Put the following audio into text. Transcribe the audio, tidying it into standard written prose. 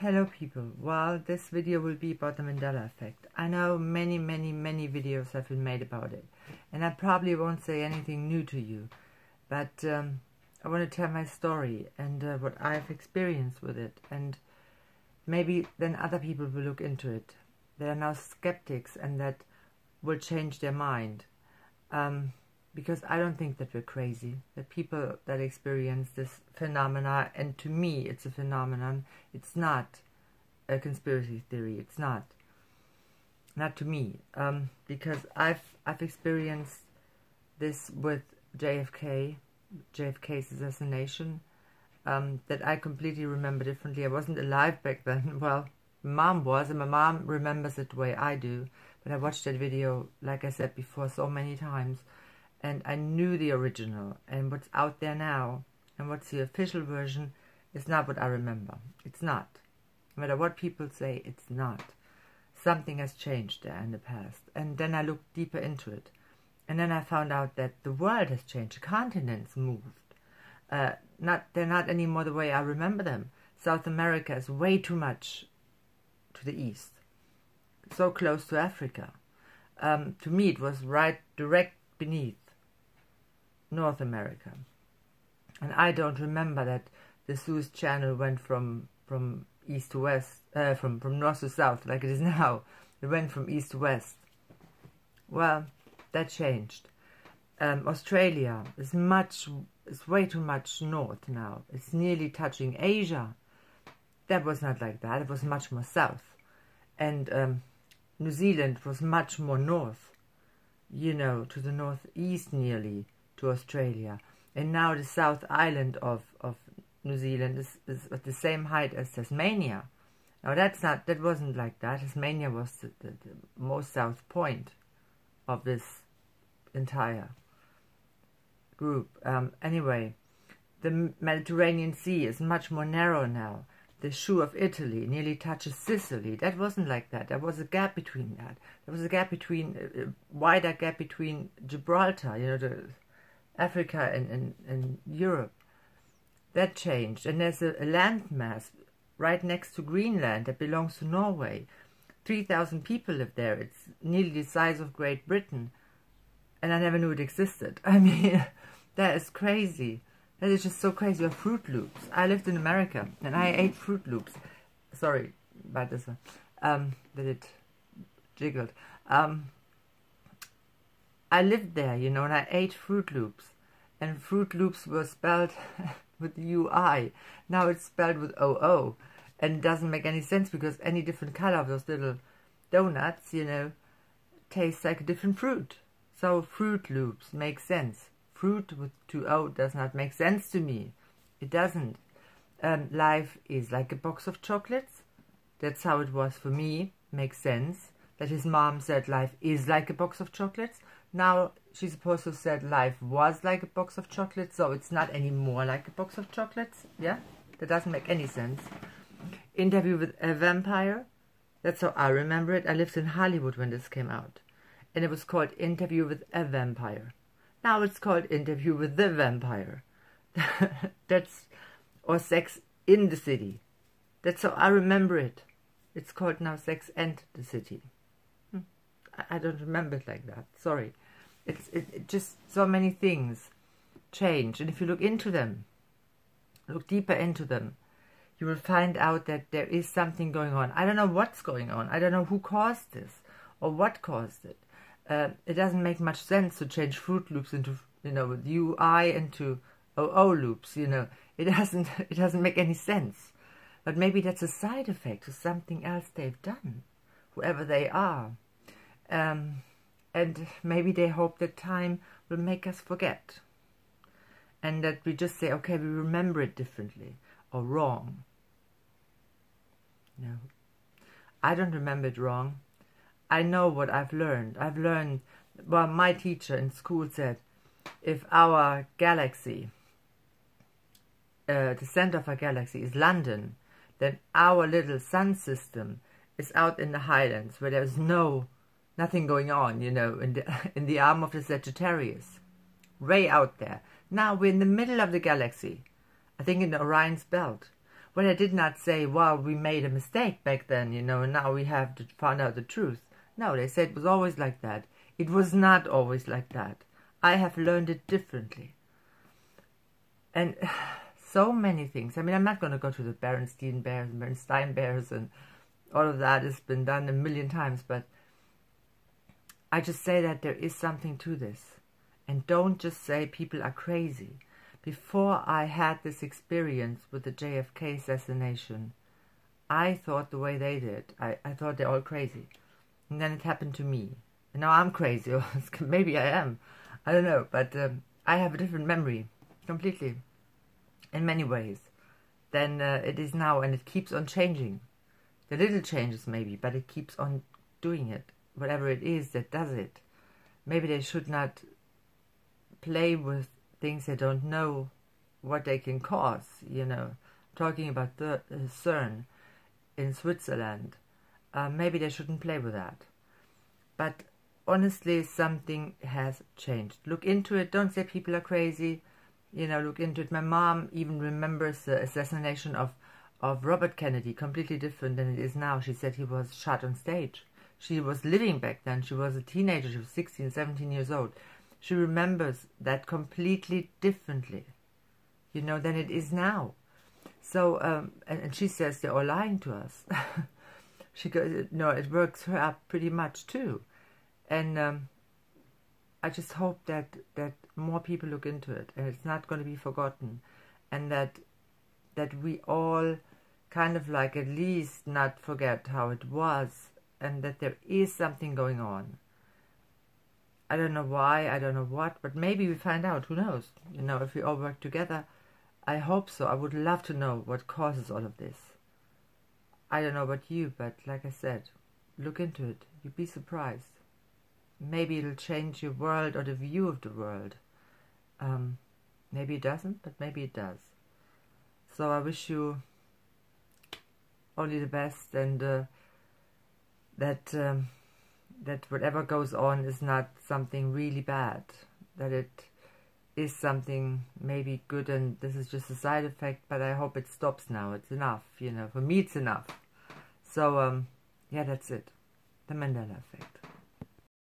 Hello people, well this video will be about the Mandela effect. I know many videos have been made about it and I probably won't say anything new to you, but I want to tell my story and what I've experienced with it, and maybe then other people will look into it. They are now skeptics and that will change their mind, because I don't think that we're crazy. The people that experience this phenomena, and to me it's a phenomenon, it's not a conspiracy theory, it's not to me, because I've experienced this with JFK's assassination, that I completely remember differently. I wasn't alive back then. Well, Mom was, and my mom remembers it the way I do, but I watched that video, like I said before, so many times. And I knew the original, and what's out there now, and what's the official version, is not what I remember. It's not. No matter what people say, it's not. Something has changed there in the past. And then I looked deeper into it. And then I found out that the world has changed. The continents moved. They're not anymore the way I remember them. South America is way too much to the east. So close to Africa. To me, it was right direct beneath North America, and I don't remember that the Suez Channel went from east to west, from north to south like it is now. It went from east to west. Well, that changed. Australia is way too much north now. It's nearly touching Asia. That was not like that. It was much more south, and New Zealand was much more north. You know, to the northeast nearly to Australia, and now the South Island of New Zealand is at the same height as Tasmania. Now that wasn't like that. Tasmania was the most south point of this entire group. Anyway, the Mediterranean Sea is much more narrow now. The shore of Italy nearly touches Sicily. That wasn't like that. There was a gap between that. There was a gap between, a wider gap between Gibraltar, you know, Africa and Europe. That changed. And there's a landmass right next to Greenland that belongs to Norway. 3,000 people live there. It's nearly the size of Great Britain. And I never knew it existed. I mean, that is crazy. That is just so crazy. Or Fruit Loops. I lived in America and I ate Fruit Loops. Sorry about this one. That it jiggled. I lived there, you know, and I ate Fruit Loops. And Fruit Loops were spelled with UI. Now it's spelled with OO. And it doesn't make any sense because any different color of those little donuts, you know, tastes like a different fruit. So Fruit Loops makes sense. Fruit with 2O does not make sense to me. It doesn't. Life is like a box of chocolates. That's how it was for me. Makes sense. That his mom said life is like a box of chocolates. Now she's supposed to have said life was like a box of chocolates, so it's not anymore like a box of chocolates. Yeah? That doesn't make any sense. Interview with a Vampire. That's how I remember it. I lived in Hollywood when this came out. And it was called Interview with a Vampire. Now it's called Interview with the Vampire. Or Sex in the City. That's how I remember it. It's called now Sex and the City. I don't remember it like that. Sorry. It just so many things change. And if you look into them, look deeper into them, you will find out that there is something going on. I don't know what's going on. I don't know who caused this or what caused it. It doesn't make much sense to change Fruit Loops into, you know, with UI into OO loops, you know. It doesn't make any sense. But maybe that's a side effect of something else they've done, whoever they are. And maybe they hope that time will make us forget. And that we just say, okay, we remember it differently or wrong. No. I don't remember it wrong. I know what I've learned. I've learned, well, my teacher in school said, if our galaxy, the center of our galaxy is London, then our little sun system is out in the highlands where there's nothing going on, you know, in the arm of the Sagittarius, way out there. Now we're in the middle of the galaxy, I think in the Orion's belt. Well, I did not say, well, we made a mistake back then, you know, and now we have to find out the truth. No, they said it was always like that. It was not always like that. I have learned it differently. And so many things. I mean, I'm not going to go to the Berenstein Bears and Bernstein Bears, and all of that has been done a million times, but I just say that there is something to this. And don't just say people are crazy. Before I had this experience with the JFK assassination, I thought the way they did. I thought they're all crazy. And then it happened to me. And now I'm crazy. Maybe I am. I don't know. But I have a different memory. Completely. In many ways. Than it is now. And it keeps on changing. The little changes maybe. But it keeps on doing it. Whatever it is that does it. Maybe they should not play with things they don't know what they can cause, you know. Talking about the CERN in Switzerland. Maybe they shouldn't play with that. But honestly, something has changed. Look into it. Don't say people are crazy. You know, look into it. My mom even remembers the assassination of Robert Kennedy, completely different than it is now. She said he was shot on stage. She was living back then. She was a teenager. She was 16, 17 years old. She remembers that completely differently, you know, than it is now. So, and she says they're all lying to us. She goes, no, it works her up pretty much too. And I just hope that more people look into it, and it's not going to be forgotten, and that we all kind of like at least not forget how it was, and that there is something going on. I don't know why, I don't know what, but maybe we find out, who knows? You know, if we all work together, I hope so. I would love to know what causes all of this. I don't know about you, but like I said, look into it. You'd be surprised. Maybe it'll change your world or the view of the world. Maybe it doesn't, but maybe it does. So I wish you only the best, and that whatever goes on is not something really bad, that it is something maybe good, and this is just a side effect, but I hope it stops now. It's enough, you know, for me it's enough. So, yeah, that's it. The Mandela effect.